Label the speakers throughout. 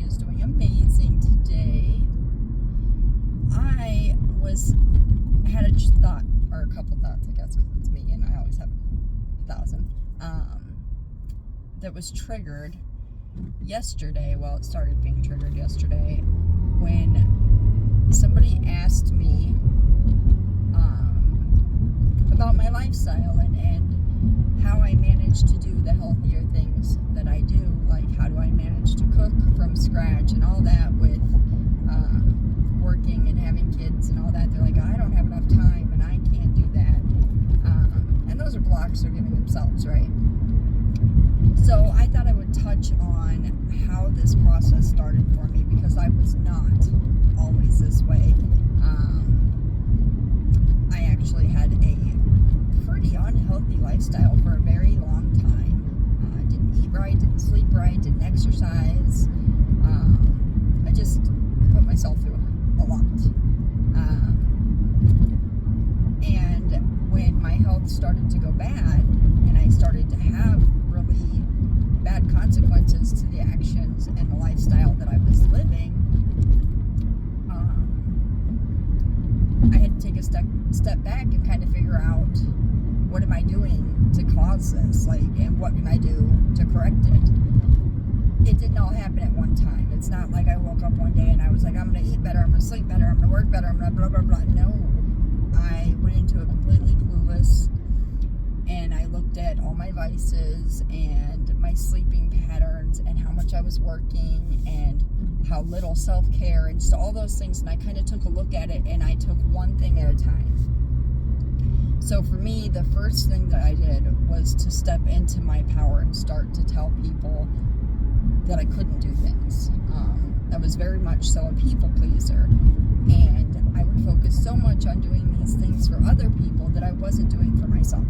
Speaker 1: is doing amazing today. I had a thought, or a couple thoughts, I guess, because it's me and I always have 1,000, that was triggered yesterday. Well, it started being triggered yesterday when somebody asked me about my lifestyle and how I manage to do the healthier things that I do. Like, how do I manage to cook from scratch and all that with working and having kids and all that. They're like, I don't have enough time and I can't do that. And those are blocks they're giving themselves, right? So I thought I would touch on how this process started for me, because I was not always this way. I actually had a pretty unhealthy lifestyle for a very long time. Didn't eat right, didn't sleep right, didn't exercise. I just put myself through a lot. And when my health started to go bad and I started to have really bad consequences to the actions and the lifestyle that I was living, I had to take a step back and kind of figure out, what am I doing to cause this? Like, and what can I do to correct it? It didn't all happen at one time. It's not like I woke up one day and I was like, I'm going to eat better, I'm going to sleep better, I'm going to work better, I'm going to blah, blah, blah. No. I went into it completely clueless, and I looked at all my vices and my sleeping patterns and how much I was working and how little self-care and just all those things. And I kind of took a look at it, and I took one thing at a time. So for me, the first thing that I did was to step into my power and start to tell people that I couldn't do things. I was very much so a people pleaser, and I would focus so much on doing these things for other people that I wasn't doing for myself.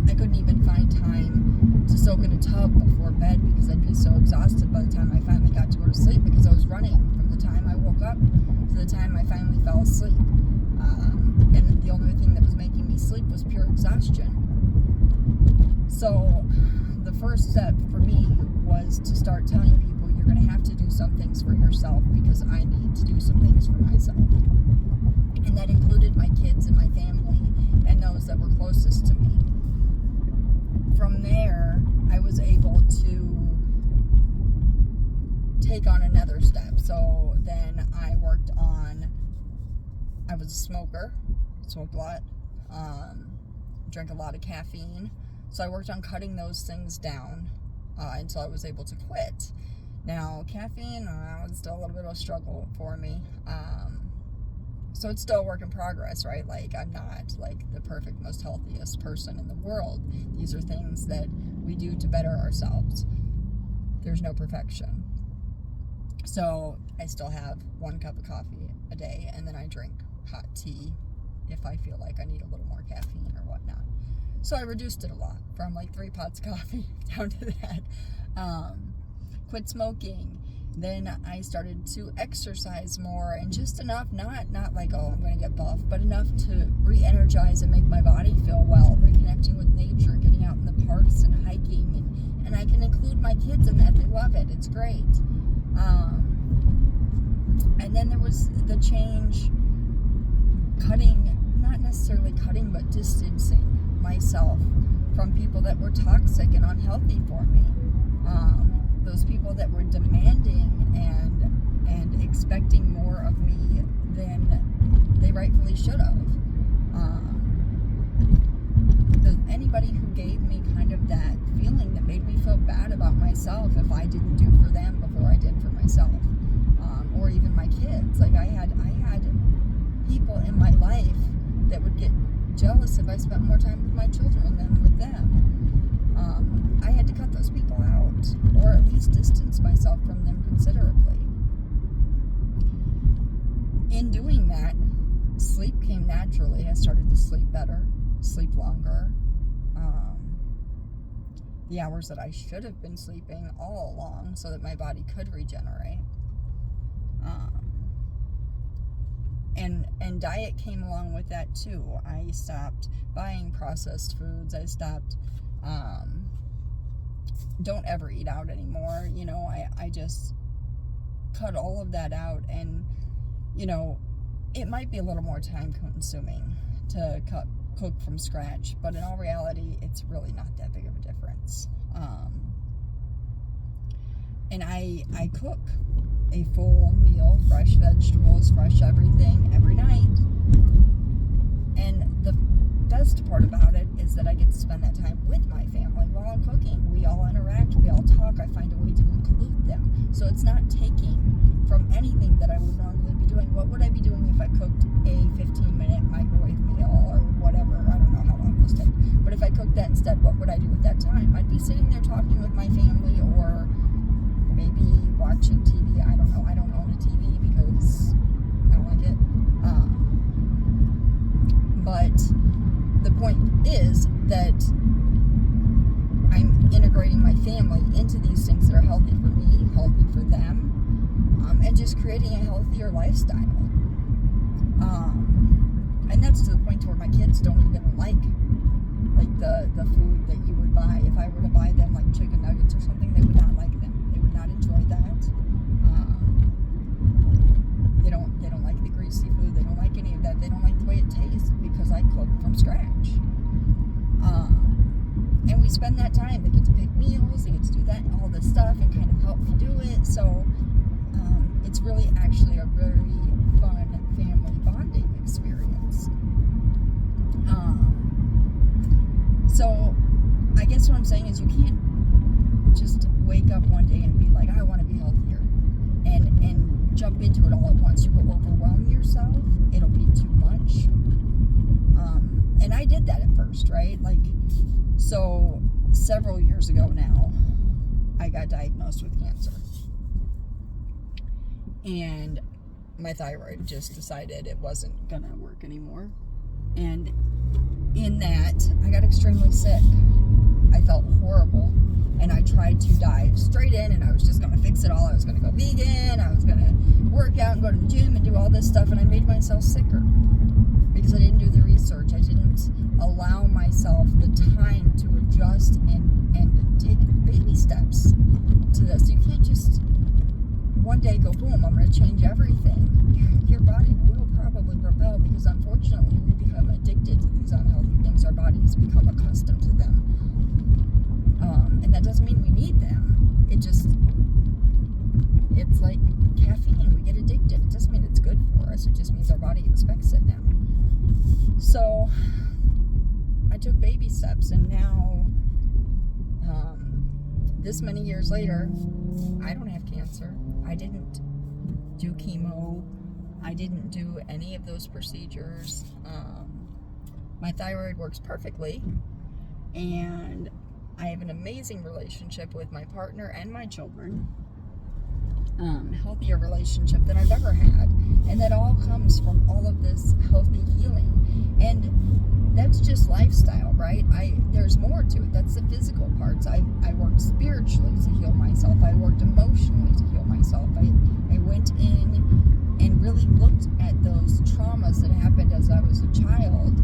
Speaker 1: I couldn't even find time to soak in a tub before bed because I'd be so exhausted by the time I finally got to go to sleep, because I was running from the time I woke up to the time I finally fell asleep. And the only thing that was making me sleep was pure exhaustion. So the first step for me was to start telling people, you're going to have to do some things for yourself, because I need to do some things for myself. And that included my kids and my family and those that were closest to me. From there, I was able to take on another step. So then I was a smoker, smoked a lot, drank a lot of caffeine. So I worked on cutting those things down until I was able to quit. Now, caffeine was still a little bit of a struggle for me. So it's still a work in progress, right? Like, I'm not like the perfect, most healthiest person in the world. These are things that we do to better ourselves. There's no perfection. So I still have 1 cup of coffee a day, and then I drink hot tea if I feel like I need a little more caffeine or whatnot. So I reduced it a lot, from like 3 pots of coffee down to that. Quit smoking. Then I started to exercise more, and just enough, not like, oh, I'm going to get buff, but enough to re-energize and make my body feel well, reconnecting with nature, getting out in the parks and hiking, and I can include my kids in that. They love it. It's great. And then there was the change, not necessarily cutting, but distancing myself from people that were toxic and unhealthy for me. Those people that were demanding and expecting more of me than they rightfully should have. Anybody who gave me kind of that feeling that made me feel bad about myself if I didn't do for them before I did for myself, or even my kids. Like, I had people in my life that would get jealous if I spent more time with my children than with them. I had to cut those people out, or at least distance myself from them considerably. In doing that, sleep came naturally. I started to sleep better, sleep longer. The hours that I should have been sleeping all along, so that my body could regenerate. And diet came along with that too. I stopped buying processed foods. I stopped don't ever eat out anymore. You know, I just cut all of that out, and, you know, it might be a little more time consuming to cook from scratch, but in all reality, it's really not that big of a difference. And I cook a full meal, fresh vegetables, fresh everything, every night. And the best part about it is that I get to spend that time with my family while I'm cooking. We all interact, we all talk. I find a way to include them. So it's not taking from anything that I would normally be doing. What would I be doing if I cooked a 15-minute microwave meal or whatever? I don't know how long those take. But if I cooked that instead, what would I do with that time? I'd be sitting there talking with my family, or maybe watching TV. I don't know. I don't own a TV because I don't like it. But the point is that I'm integrating my family into these things that are healthy for me, healthy for them, and just creating a healthier lifestyle. And that's to the point where my kids don't even like the food that you would buy. If I were to buy them like chicken nuggets or something, they would not like them. They would not enjoy that. They don't like the greasy food. They don't like any of that. They don't like the way it tastes because I cook from scratch. And we spend that time. They get to pick meals. They get to do that, all this stuff, and kind of help me do it. So it's really actually a very fun family bonding experience. So I guess what I'm saying is you can't just wake up one day and be like, I want to be healthier, and jump into it all at once. You will overwhelm yourself. It'll be too much. And I did that at first, right? So several years ago now, I got diagnosed with cancer. And my thyroid just decided it wasn't gonna work anymore. And in that, I got extremely sick. I felt horrible, and I tried to dive straight in, and I was just gonna fix it all. I was gonna go vegan, I was gonna work out and go to the gym and do all this stuff, and I made myself sicker because I didn't do the research. I didn't allow myself the time to adjust and take baby steps to this. You can't just one day go, boom, I'm going to change everything. Your body will probably rebel because unfortunately we become addicted to these unhealthy things. Our bodies become accustomed to them. And that doesn't mean we need them. It's like caffeine. We get addicted. It doesn't mean it's good for us. It just means our body expects it now. So I took baby steps, and now this many years later, I don't have cancer. I didn't do chemo. I didn't do any of those procedures. My thyroid works perfectly, and I have an amazing relationship with my partner and my children. Healthier relationship than I've ever had, and that all comes from all of this healthy healing. And that's just lifestyle, right? There's more to it. That's the physical parts. I worked spiritually to heal myself. I worked emotionally to heal myself. I went in and really looked at those traumas that happened as I was a child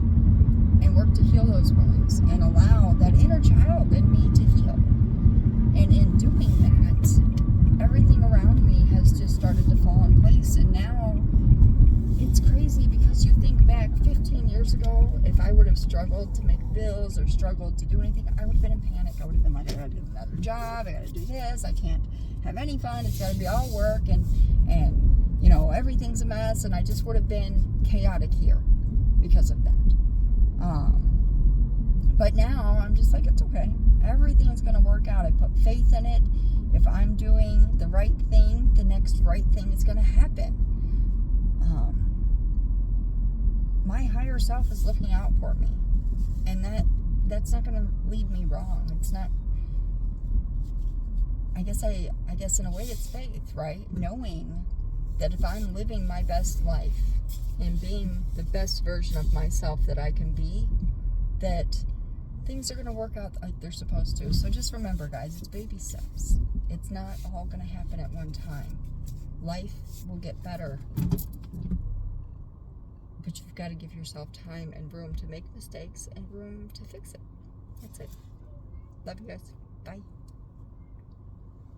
Speaker 1: and worked to heal those wounds and allow that inner child in me to heal. And in doing that, everything around me has just started to fall in place. And now it's crazy because you think back 15 years ago, if I would have struggled to make bills or struggled to do anything, I would have been in panic. I would have been like, I gotta do another job, I gotta do this, I can't have any fun, it's gotta be all work, and you know, everything's a mess, and I just would have been chaotic here because of that. But now I'm just like, it's okay. Everything's gonna work out. I put faith in it. If I'm doing the right thing, the next right thing is gonna happen. My higher self is looking out for me, and that's not gonna lead me wrong. It's not. I guess in a way it's faith, right? Knowing that if I'm living my best life and being the best version of myself that I can be, that things are going to work out like they're supposed to. So just remember, guys, it's baby steps. It's not all going to happen at one time. Life will get better, but you've got to give yourself time and room to make mistakes and room to fix it. That's it. Love you guys. Bye.